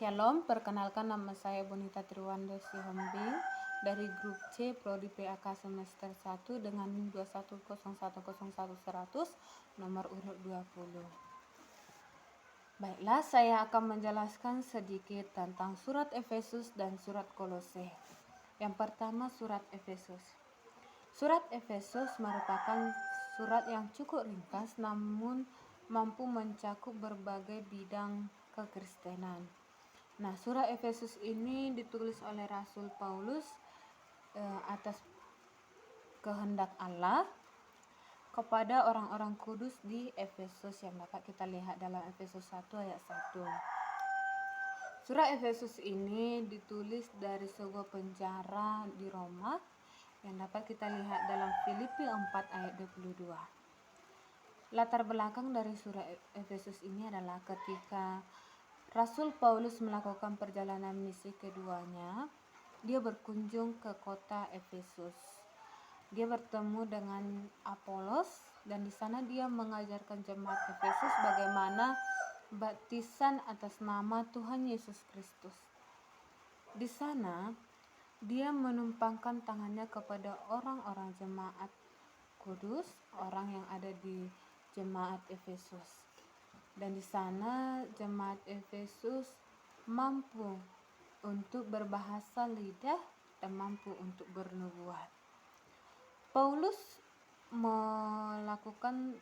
Shalom, perkenalkan nama saya Bonita Triwanda Sihombing dari grup C Prodi PAK semester 1 dengan NIM 21010100 nomor urut 20. Baiklah, saya akan menjelaskan sedikit tentang surat Efesus dan surat Kolose. Yang pertama, surat Efesus. Surat Efesus merupakan surat yang cukup ringkas namun mampu mencakup berbagai bidang kekristenan. Nah, surat Efesus ini ditulis oleh Rasul Paulus atas kehendak Allah kepada orang-orang kudus di Efesus yang dapat kita lihat dalam Efesus 1 ayat 1. Surat Efesus ini ditulis dari sebuah penjara di Roma yang dapat kita lihat dalam Filipi 4 ayat 22. Latar belakang dari surat Efesus ini adalah ketika Rasul Paulus melakukan perjalanan misi keduanya, dia berkunjung ke kota Efesus. Dia bertemu dengan Apolos dan di sana dia mengajarkan jemaat Efesus bagaimana baptisan atas nama Tuhan Yesus Kristus. Di sana dia menumpangkan tangannya kepada orang-orang jemaat kudus, orang yang ada di jemaat Efesus. Dan di sana jemaat Efesus mampu untuk berbahasa lidah dan mampu untuk bernubuat. Paulus melakukan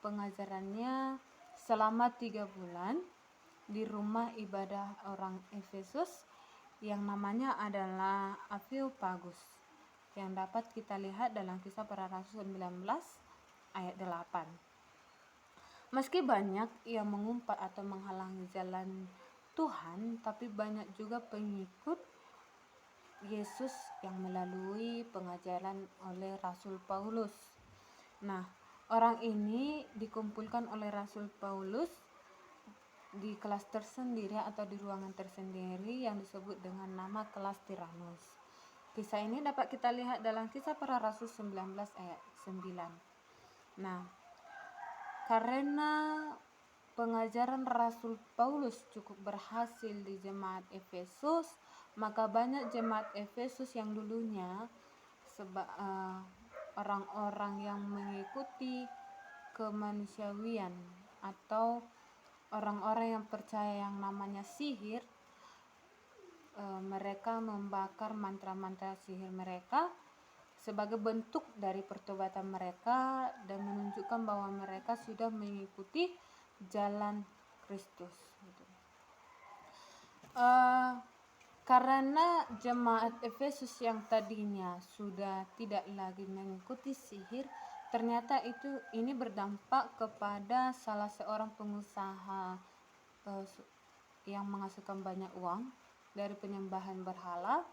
pengajarannya selama 3 bulan di rumah ibadah orang Efesus yang namanya adalah Areopagus yang dapat kita lihat dalam Kisah Para Rasul 19 ayat 8. Meski banyak yang mengumpat atau menghalangi jalan Tuhan, tapi banyak juga pengikut Yesus yang melalui pengajaran oleh Rasul Paulus. Nah, orang ini dikumpulkan oleh Rasul Paulus di kelas tersendiri atau di ruangan tersendiri yang disebut dengan nama kelas Tiranus. Kisah ini dapat kita lihat dalam Kisah Para Rasul 19 ayat 9. Nah, karena pengajaran Rasul Paulus cukup berhasil di jemaat Efesus, maka banyak jemaat Efesus yang dulunya orang-orang yang mengikuti kemanusiawian atau orang-orang yang percaya yang namanya sihir, mereka membakar mantra-mantra sihir mereka sebagai bentuk dari pertobatan mereka dan menunjukkan bahwa mereka sudah mengikuti jalan Kristus. Karena jemaat Efesus yang tadinya sudah tidak lagi mengikuti sihir, ternyata ini berdampak kepada salah seorang pengusaha yang menghasilkan banyak uang dari penyembahan berhala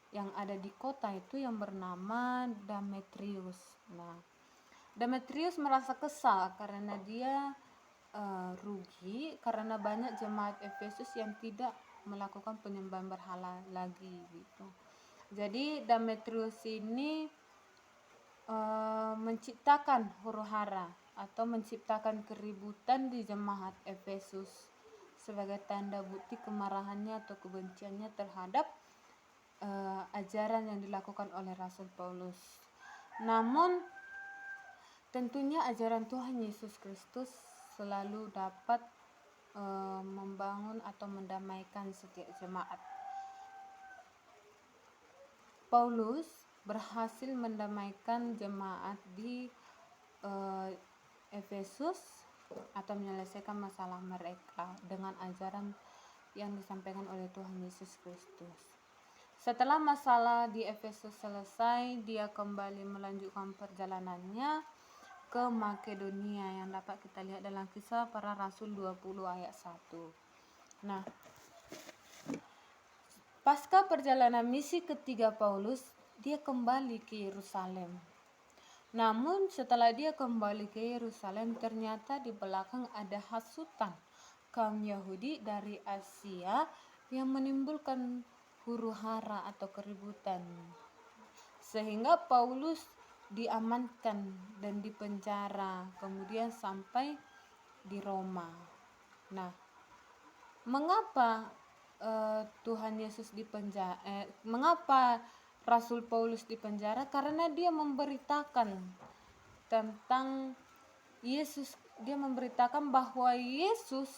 yang ada di kota itu yang bernama Demetrius. Nah, Demetrius merasa kesal karena dia rugi karena banyak jemaat Efesus yang tidak melakukan penyembahan berhala lagi gitu. Jadi Demetrius ini menciptakan huru-hara atau menciptakan keributan di jemaat Efesus sebagai tanda bukti kemarahannya atau kebenciannya terhadap ajaran yang dilakukan oleh Rasul Paulus. Namun tentunya ajaran Tuhan Yesus Kristus selalu dapat membangun atau mendamaikan setiap jemaat. Paulus berhasil mendamaikan jemaat di Efesus atau menyelesaikan masalah mereka dengan ajaran yang disampaikan oleh Tuhan Yesus Kristus. Setelah masalah di Efesus selesai, dia kembali melanjutkan perjalanannya ke Makedonia yang dapat kita lihat dalam Kisah Para Rasul 20 ayat 1. Nah, pasca perjalanan misi ketiga Paulus, dia kembali ke Yerusalem. Namun setelah dia kembali ke Yerusalem, ternyata di belakang ada hasutan kaum Yahudi dari Asia yang menimbulkan huru-hara atau keributan, sehingga Paulus diamankan dan dipenjara, kemudian sampai di Roma. Nah, mengapa Tuhan Yesus mengapa Rasul Paulus dipenjara? Karena dia memberitakan tentang Yesus. Dia memberitakan bahwa Yesus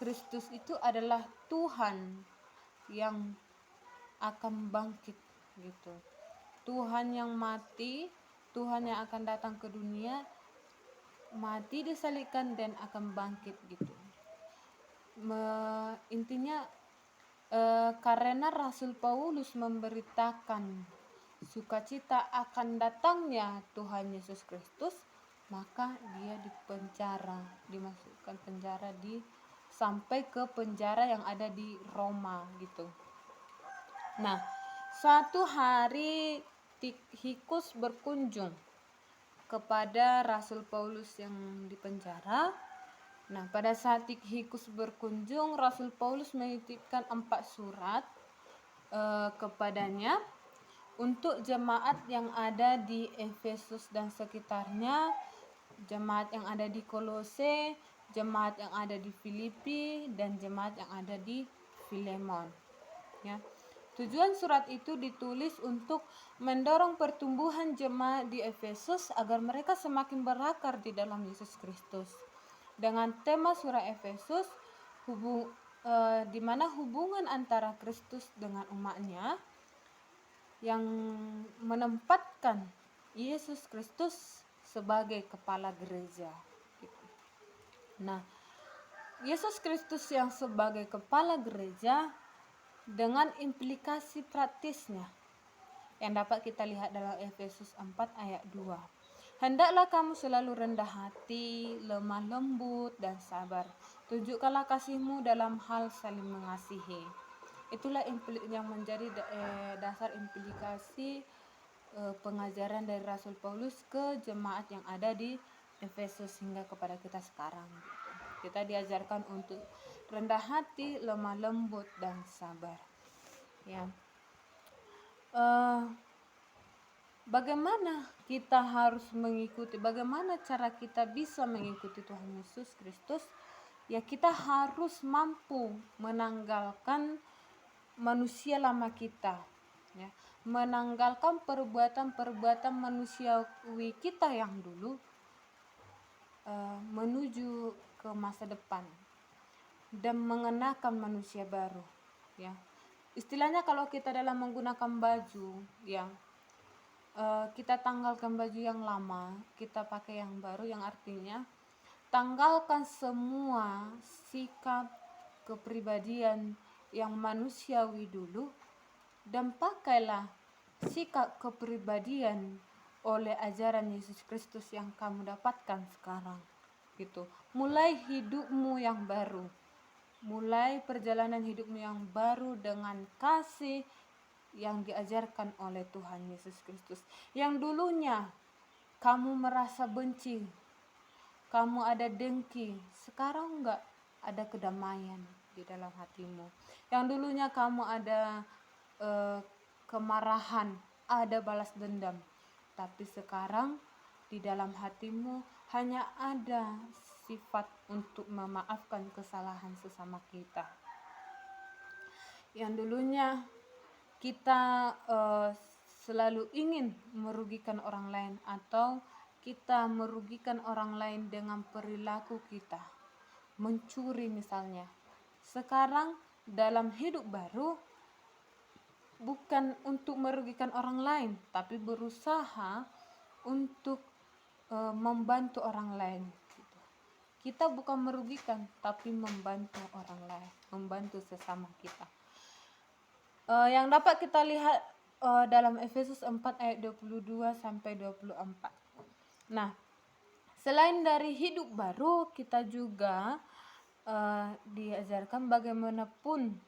Kristus itu adalah Tuhan yang akan bangkit gitu. Tuhan yang mati, Tuhan yang akan datang ke dunia, mati disalibkan dan akan bangkit gitu. Intinya karena Rasul Paulus memberitakan sukacita akan datangnya Tuhan Yesus Kristus, maka dia dipenjara, dimasukkan penjara sampai ke penjara yang ada di Roma gitu. Nah, suatu hari Tikhikus berkunjung kepada Rasul Paulus yang dipenjara. Nah, pada saat Tikhikus berkunjung, Rasul Paulus menitipkan 4 surat kepadanya untuk jemaat yang ada di Efesus dan sekitarnya, jemaat yang ada di Kolose, jemaat yang ada di Filipi, dan jemaat yang ada di Filemon. Ya. Tujuan surat itu ditulis untuk mendorong pertumbuhan jemaat di Efesus agar mereka semakin berakar di dalam Yesus Kristus. Dengan tema surat Efesus, di mana hubungan antara Kristus dengan umatnya yang menempatkan Yesus Kristus sebagai kepala gereja. Nah, Yesus Kristus yang sebagai kepala gereja dengan implikasi praktisnya yang dapat kita lihat dalam Efesus 4 ayat 2. Hendaklah kamu selalu rendah hati, lemah lembut, dan sabar. Tunjukkanlah kasihmu dalam hal saling mengasihi. Itulah yang menjadi dasar implikasi pengajaran dari Rasul Paulus ke jemaat yang ada di Efesus hingga kepada kita sekarang. Kita diajarkan untuk rendah hati, lemah lembut, dan sabar. Ya. Bagaimana kita harus mengikuti? Bagaimana cara kita bisa mengikuti Tuhan Yesus Kristus? Ya, kita harus mampu menanggalkan manusia lama kita. Ya, menanggalkan perbuatan-perbuatan manusiawi kita yang dulu menuju ke masa depan dan mengenakan manusia baru. Ya, istilahnya kalau kita dalam menggunakan baju, yang kita tanggalkan baju yang lama, kita pakai yang baru, yang artinya tanggalkan semua sikap kepribadian yang manusiawi dulu dan pakailah sikap kepribadian oleh ajaran Yesus Kristus yang kamu dapatkan sekarang gitu. Mulai hidupmu yang baru, mulai perjalanan hidupmu yang baru dengan kasih yang diajarkan oleh Tuhan Yesus Kristus. Yang dulunya kamu merasa benci, kamu ada dengki, sekarang enggak, ada kedamaian di dalam hatimu. Yang dulunya kamu ada kemarahan, ada balas dendam, tapi sekarang di dalam hatimu hanya ada sifat untuk memaafkan kesalahan sesama kita. Yang dulunya kita selalu ingin merugikan orang lain atau kita merugikan orang lain dengan perilaku kita, mencuri misalnya. Sekarang dalam hidup baru bukan untuk merugikan orang lain, tapi berusaha untuk membantu orang lain. Kita bukan merugikan, tapi membantu orang lain, membantu sesama kita. Yang dapat kita lihat dalam Efesus 4 ayat 22 sampai 24. Nah, selain dari hidup baru, kita juga diajarkan bagaimanapun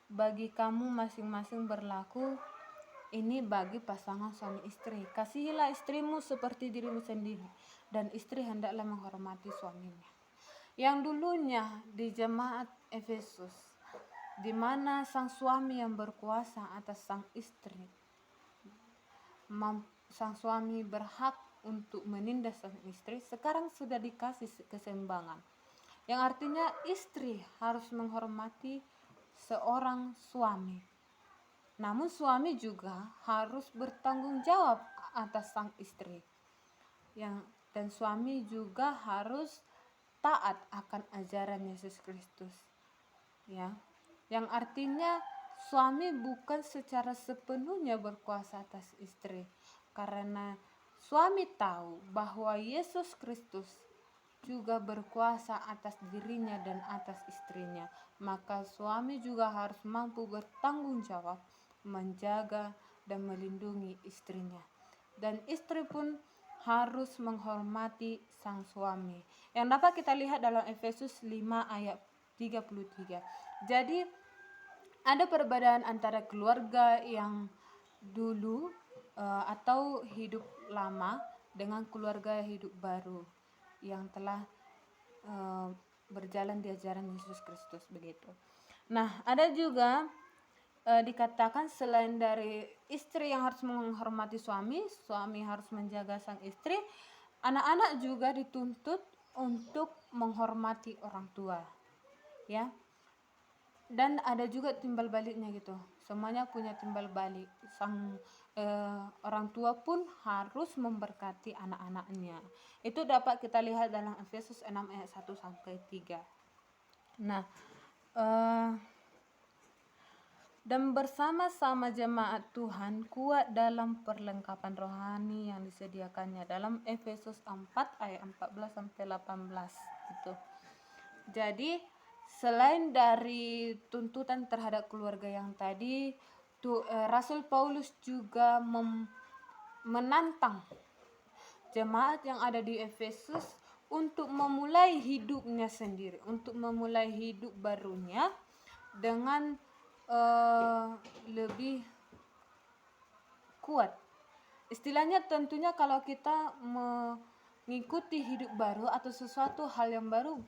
bagi kamu masing-masing berlaku ini bagi pasangan suami istri. Kasihilah istrimu seperti dirimu sendiri, dan istri hendaklah menghormati suaminya. Yang dulunya di jemaat Efesus, di mana sang suami yang berkuasa atas sang istri, sang suami berhak untuk menindas sang istri, sekarang sudah dikasih keseimbangan, yang artinya istri harus menghormati seorang suami. Namun suami juga harus bertanggung jawab atas sang istri. Dan suami juga harus taat akan ajaran Yesus Kristus. Ya. Yang artinya suami bukan secara sepenuhnya berkuasa atas istri, karena suami tahu bahwa Yesus Kristus juga berkuasa atas dirinya dan atas istrinya. Maka suami juga harus mampu bertanggung jawab menjaga dan melindungi istrinya. Dan istri pun harus menghormati sang suami. Yang dapat kita lihat dalam Efesus 5 ayat 33. Jadi ada perbedaan antara keluarga yang dulu atau hidup lama dengan keluarga hidup baru yang telah berjalan di ajaran Yesus Kristus begitu. Nah, ada juga dikatakan selain dari istri yang harus menghormati suami, suami harus menjaga sang istri, anak-anak juga dituntut untuk menghormati orang tua, ya. Dan ada juga timbal baliknya gitu, semuanya punya timbal balik. Sang orang tua pun harus memberkati anak-anaknya. Itu dapat kita lihat dalam Efesus 6 ayat 1 sampai 3. Nah, dan bersama-sama jemaat Tuhan kuat dalam perlengkapan rohani yang disediakannya dalam Efesus 4 ayat 14 sampai 18 gitu. Jadi selain dari tuntutan terhadap keluarga yang tadi, Rasul Paulus juga menantang jemaat yang ada di Efesus untuk memulai hidupnya sendiri, untuk memulai hidup barunya dengan lebih kuat. Istilahnya tentunya kalau kita mengikuti hidup baru atau sesuatu hal yang baru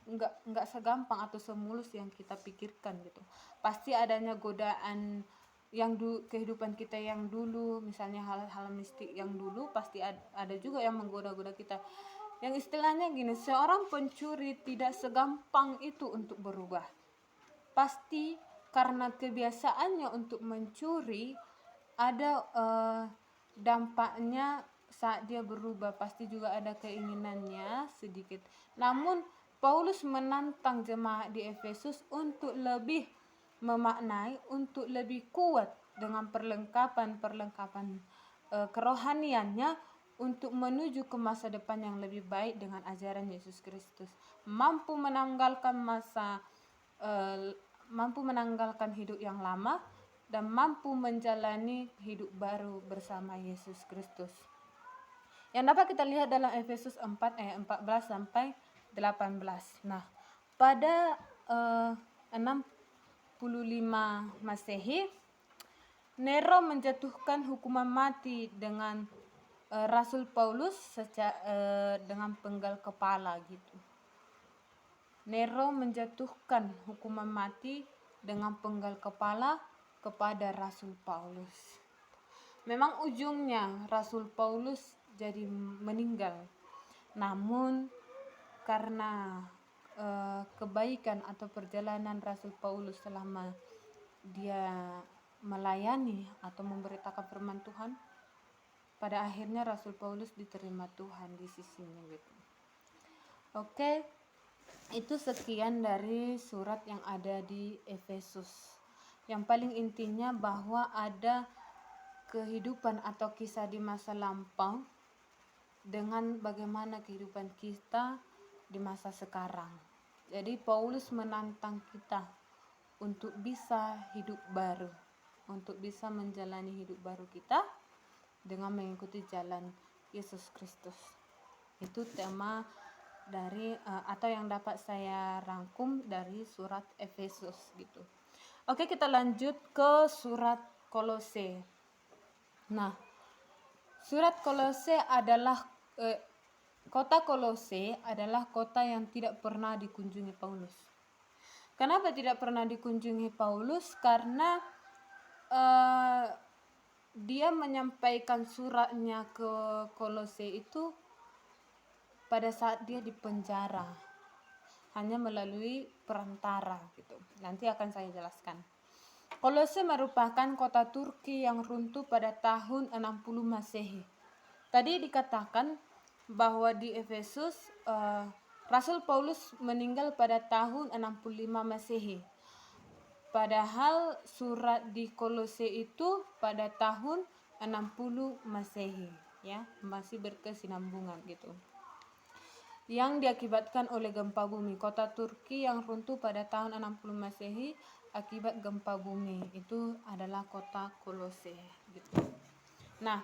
nggak segampang atau semulus yang kita pikirkan gitu. Pasti adanya godaan yang kehidupan kita yang dulu, misalnya hal-hal mistik yang dulu pasti ada juga yang menggoda-goda kita. Yang istilahnya gini, seorang pencuri tidak segampang itu untuk berubah. Pasti karena kebiasaannya untuk mencuri ada dampaknya saat dia berubah, pasti juga ada keinginannya sedikit. Namun Paulus menantang jemaat di Efesus untuk lebih memaknai, untuk lebih kuat dengan perlengkapan kerohaniannya untuk menuju ke masa depan yang lebih baik dengan ajaran Yesus Kristus, mampu menanggalkan hidup yang lama dan mampu menjalani hidup baru bersama Yesus Kristus. Yang dapat kita lihat dalam Efesus 4 ayat 14 sampai 18. Nah, pada 65 Masehi, Nero menjatuhkan hukuman mati dengan Rasul Paulus dengan penggal kepala gitu. Nero menjatuhkan hukuman mati dengan penggal kepala kepada Rasul Paulus. Memang ujungnya Rasul Paulus jadi meninggal. Namun karena kebaikan atau perjalanan Rasul Paulus selama dia melayani atau memberitakan firman Tuhan, pada akhirnya Rasul Paulus diterima Tuhan di sisinya gitu. Oke. Itu sekian dari surat yang ada di Efesus. Yang paling intinya bahwa ada kehidupan atau kisah di masa lampau dengan bagaimana kehidupan kita di masa sekarang. Jadi Paulus menantang kita untuk bisa hidup baru, untuk bisa menjalani hidup baru kita dengan mengikuti jalan Yesus Kristus. Itu tema dari atau yang dapat saya rangkum dari surat Efesus gitu. Oke, kita lanjut ke surat Kolose. Nah, surat Kolose adalah kota Kolose adalah kota yang tidak pernah dikunjungi Paulus. Kenapa tidak pernah dikunjungi Paulus? Karena dia menyampaikan suratnya ke Kolose itu pada saat dia di penjara, hanya melalui perantara gitu. Nanti akan saya jelaskan. Kolose merupakan kota Turki yang runtuh pada tahun 60 Masehi. Tadi dikatakan bahwa di Efesus Rasul Paulus meninggal pada tahun 65 Masehi. Padahal surat di Kolose itu pada tahun 60 Masehi, ya, masih berkesinambungan gitu. Yang diakibatkan oleh gempa bumi. Kota Turki yang runtuh pada tahun 60 Masehi akibat gempa bumi itu adalah kota Kolose gitu. Nah,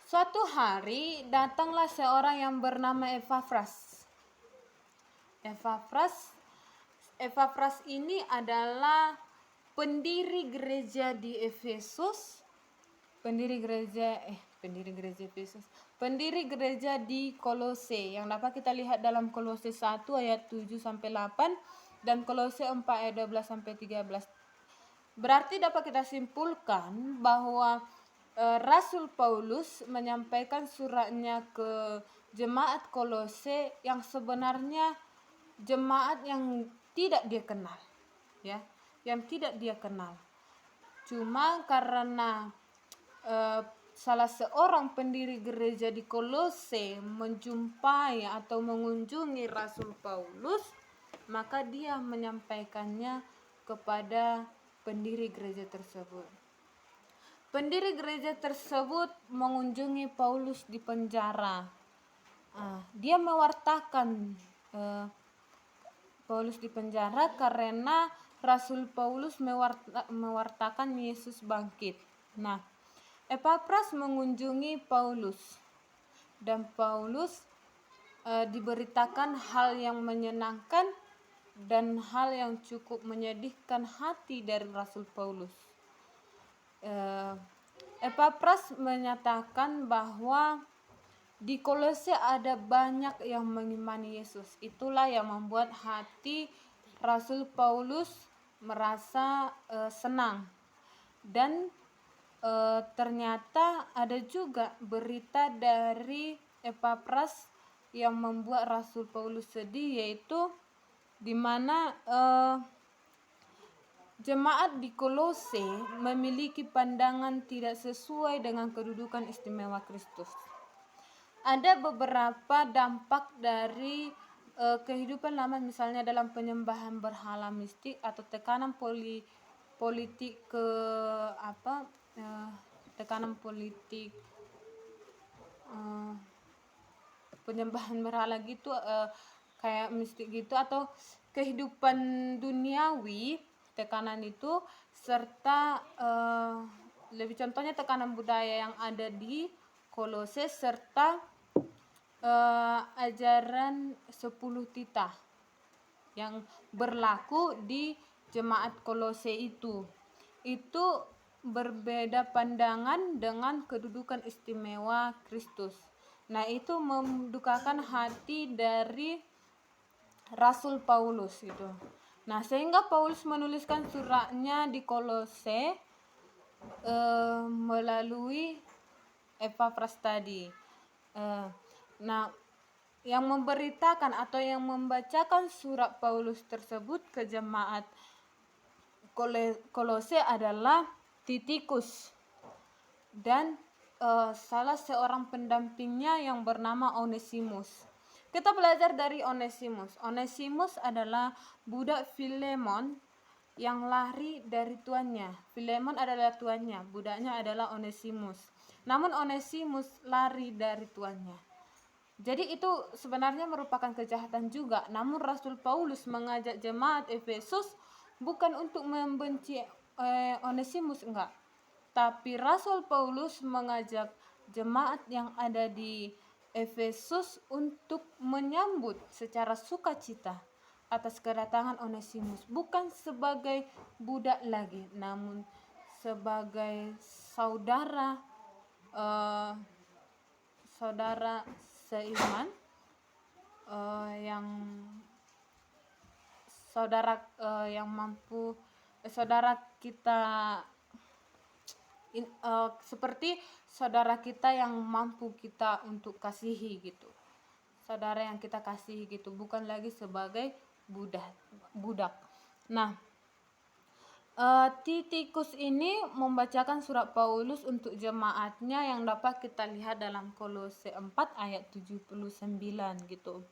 suatu hari datanglah seorang yang bernama Epafras. Epafras ini adalah pendiri gereja di Efesus, pendiri gereja di Kolose yang dapat kita lihat dalam Kolose 1 ayat 7 sampai 8 dan Kolose 4 ayat 12 sampai 13. Berarti dapat kita simpulkan bahwa Rasul Paulus menyampaikan suratnya ke jemaat Kolose yang sebenarnya jemaat yang tidak dia kenal, ya, yang tidak dia kenal. Cuma karena salah seorang pendiri gereja di Kolose menjumpai atau mengunjungi Rasul Paulus, maka dia menyampaikannya kepada pendiri gereja tersebut. Pendiri gereja tersebut mengunjungi Paulus di penjara. Dia mewartakan Paulus di penjara karena Rasul Paulus mewartakan Yesus bangkit. Nah, Epafras mengunjungi Paulus dan Paulus diberitakan hal yang menyenangkan dan hal yang cukup menyedihkan hati dari Rasul Paulus. Epafras menyatakan bahwa di Kolose ada banyak yang mengimani Yesus. Itulah yang membuat hati Rasul Paulus merasa senang. Dan ternyata ada juga berita dari Epafras yang membuat Rasul Paulus sedih, yaitu di mana jemaat di Kolose memiliki pandangan tidak sesuai dengan kedudukan istimewa Kristus. Ada beberapa dampak dari kehidupan lama, misalnya dalam penyembahan berhala mistik atau tekanan politik penyembahan berhala gitu, kayak mistik gitu, atau kehidupan duniawi, tekanan itu, serta lebih contohnya tekanan budaya yang ada di Kolose, serta ajaran 10 titah yang berlaku di jemaat Kolose itu berbeda pandangan dengan kedudukan istimewa Kristus. Nah, itu mendukakan hati dari Rasul Paulus itu. Nah, sehingga Paulus menuliskan suratnya di Kolose melalui Epafras tadi. Nah, yang memberitakan atau yang membacakan surat Paulus tersebut ke jemaat Kolose adalah Titikus dan salah seorang pendampingnya yang bernama Onesimus. Kita belajar dari Onesimus. Onesimus adalah budak Filemon yang lari dari tuannya. Filemon adalah tuannya, budaknya adalah Onesimus. Namun Onesimus lari dari tuannya. Jadi itu sebenarnya merupakan kejahatan juga. Namun Rasul Paulus mengajak jemaat Efesus bukan untuk membenci Onesimus, enggak. Tapi Rasul Paulus mengajak jemaat yang ada di Efesus untuk menyambut secara sukacita atas kedatangan Onesimus, bukan sebagai budak lagi, namun sebagai saudara seiman, yang mampu, saudara kita seperti saudara kita yang mampu kita untuk kasihi gitu, saudara yang kita kasihi gitu, bukan lagi sebagai budak. Nah, Titikus ini membacakan surat Paulus untuk jemaatnya yang dapat kita lihat dalam Kolose 4 ayat 79 gitu.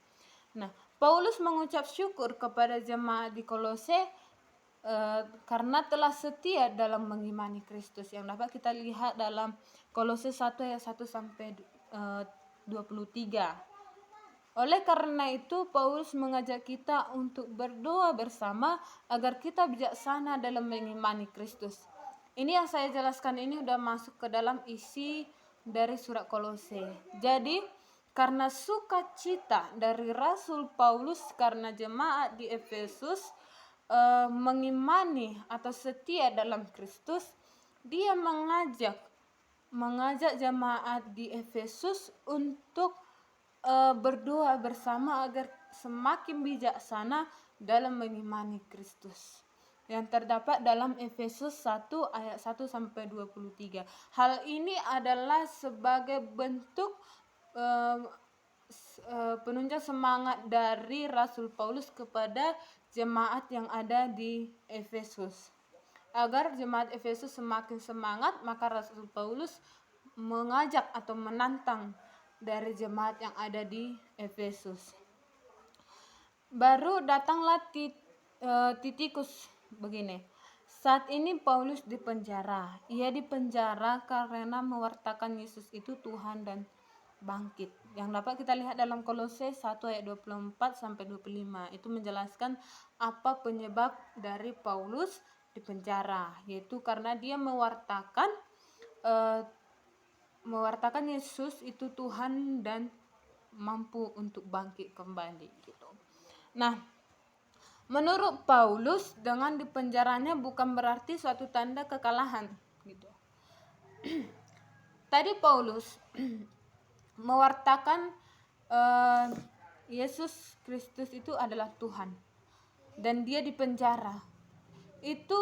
Nah, Paulus mengucap syukur kepada jemaat di Kolose karena telah setia dalam mengimani Kristus yang dapat kita lihat dalam Kolose 1 ayat 1 sampai 23. Oleh karena itu, Paulus mengajak kita untuk berdoa bersama agar kita bijaksana dalam mengimani Kristus. Ini yang saya jelaskan ini sudah masuk ke dalam isi dari surat Kolose. Jadi, karena sukacita dari Rasul Paulus karena jemaat di Efesus mengimani atau setia dalam Kristus, dia mengajak jemaat di Efesus untuk berdoa bersama agar semakin bijaksana dalam mengimani Kristus yang terdapat dalam Efesus 1 ayat 1 sampai 23. Hal ini adalah sebagai bentuk penunjuk semangat dari Rasul Paulus kepada jemaat yang ada di Efesus. Agar jemaat Efesus semakin semangat, maka Rasul Paulus mengajak atau menantang dari jemaat yang ada di Efesus. Baru datanglah Titikus begini. Saat ini Paulus di penjara. Ia di penjara karena mewartakan Yesus itu Tuhan dan bangkit. Yang dapat kita lihat dalam Kolose 1 ayat 24 sampai 25. Itu menjelaskan apa penyebab dari Paulus di penjara, yaitu karena dia mewartakan Yesus itu Tuhan dan mampu untuk bangkit kembali gitu. Nah, menurut Paulus dengan dipenjaranya bukan berarti suatu tanda kekalahan gitu. Tadi Paulus mewartakan Yesus Kristus itu adalah Tuhan dan dia dipenjara. Itu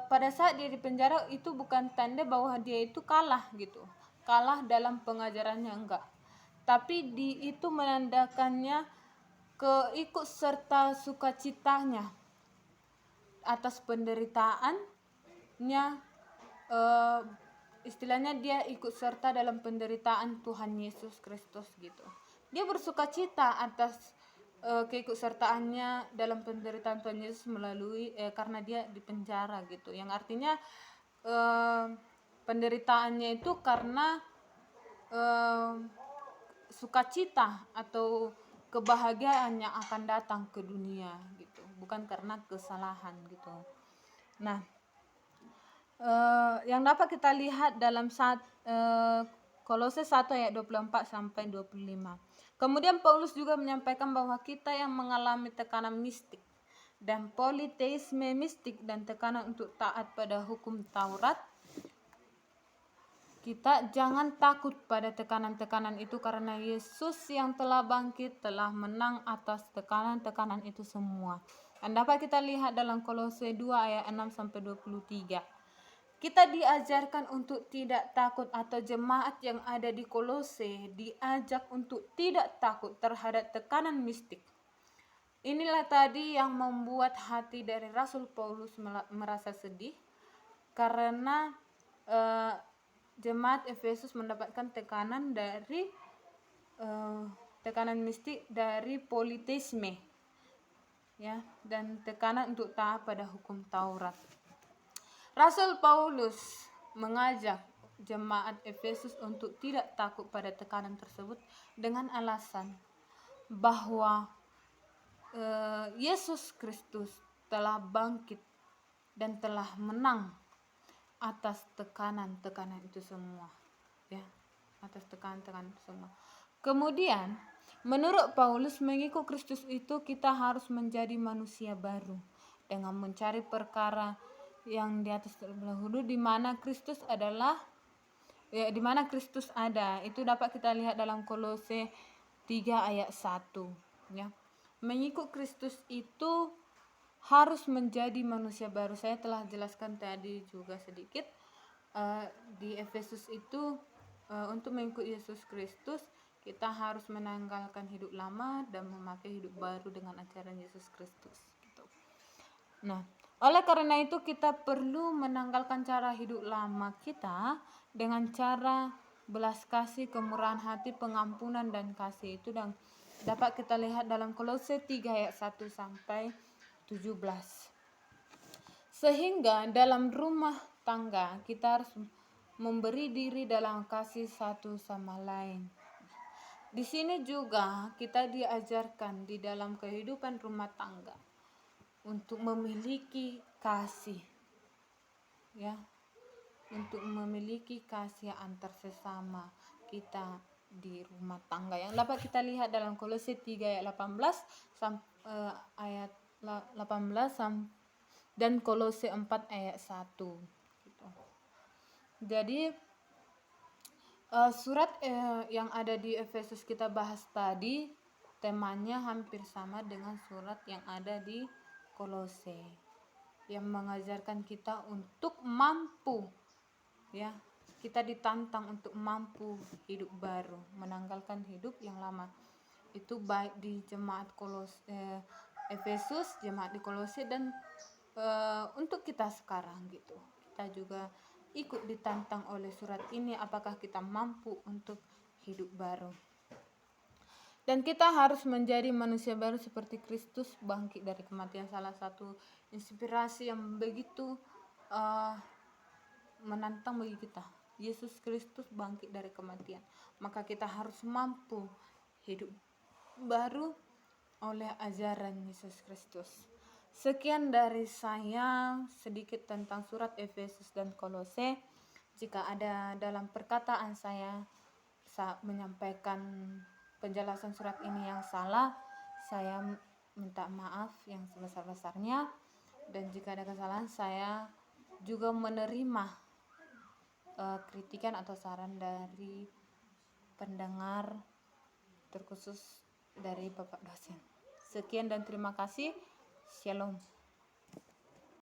pada saat dia dipenjara itu bukan tanda bahwa dia itu kalah gitu. Kalah dalam pengajarannya, enggak, tapi itu menandakannya keikut serta sukacitanya atas penderitaannya, istilahnya dia ikut serta dalam penderitaan Tuhan Yesus Kristus gitu. Dia bersukacita atas keikutsertaannya dalam penderitaan Tuhan Yesus melalui karena dia dipenjara gitu, yang artinya penderitaannya itu karena sukacita atau kebahagiaan yang akan datang ke dunia gitu, bukan karena kesalahan gitu. Nah, yang dapat kita lihat dalam Kolose 1 ayat 24 sampai 25. Kemudian Paulus juga menyampaikan bahwa kita yang mengalami tekanan mistik dan politeisme mistik dan tekanan untuk taat pada hukum Taurat, kita jangan takut pada tekanan-tekanan itu karena Yesus yang telah bangkit telah menang atas tekanan-tekanan itu semua. Dan dapat kita lihat dalam Kolose 2 ayat 6 sampai 23. Kita diajarkan untuk tidak takut, atau jemaat yang ada di Kolose diajak untuk tidak takut terhadap tekanan mistik. Inilah tadi yang membuat hati dari Rasul Paulus merasa sedih karena jemaat Efesus mendapatkan tekanan dari tekanan mistik dari politeisme, ya, dan tekanan untuk taat pada hukum Taurat. Rasul Paulus mengajak jemaat Efesus untuk tidak takut pada tekanan tersebut dengan alasan bahwa Yesus Kristus telah bangkit dan telah menang atas tekanan-tekanan itu semua, ya, atas tekanan-tekanan itu semua. Kemudian menurut Paulus, mengikut Kristus itu kita harus menjadi manusia baru dengan mencari perkara yang di atas terlebih dahulu, di mana Kristus adalah, ya, di mana Kristus ada. Itu dapat kita lihat dalam Kolose 3 ayat 1, ya. Mengikut Kristus itu harus menjadi manusia baru. Saya telah jelaskan tadi juga sedikit di Efesus itu untuk mengikut Yesus Kristus kita harus menanggalkan hidup lama dan memakai hidup baru dengan ajaran Yesus Kristus gitu. Nah, Oleh karena itu kita perlu menanggalkan cara hidup lama kita dengan cara belas kasih, kemurahan hati, pengampunan dan kasih. Itu dan dapat kita lihat dalam Kolose 3 ayat 1 sampai 17. Sehingga dalam rumah tangga kita harus memberi diri dalam kasih satu sama lain. Di sini juga kita diajarkan di dalam kehidupan rumah tangga untuk memiliki kasih, ya, untuk memiliki kasih antar sesama kita di rumah tangga yang dapat kita lihat dalam Kolose 3 ayat 18 ayat 18 dan Kolose 4 ayat 1 gitu. Jadi surat yang ada di Efesus kita bahas tadi temanya hampir sama dengan surat yang ada di Kolose, yang mengajarkan kita untuk mampu, ya, kita ditantang untuk mampu hidup baru, menanggalkan hidup yang lama. Itu baik di jemaat Efesus, jemaat di Kolose, dan untuk kita sekarang gitu. Kita juga ikut ditantang oleh surat ini, apakah kita mampu untuk hidup baru. Dan kita harus menjadi manusia baru seperti Kristus bangkit dari kematian. Salah satu inspirasi yang begitu menantang bagi kita, Yesus Kristus bangkit dari kematian. Maka kita harus mampu hidup baru oleh ajaran Yesus Kristus. Sekian dari saya sedikit tentang surat Efesus dan Kolose. Jika ada dalam perkataan saya menyampaikan penjelasan surat ini yang salah, saya minta maaf yang sebesar-besarnya. Dan jika ada kesalahan, saya juga menerima kritikan atau saran dari pendengar, terkhusus dari Bapak dosen. Sekian dan terima kasih. Shalom.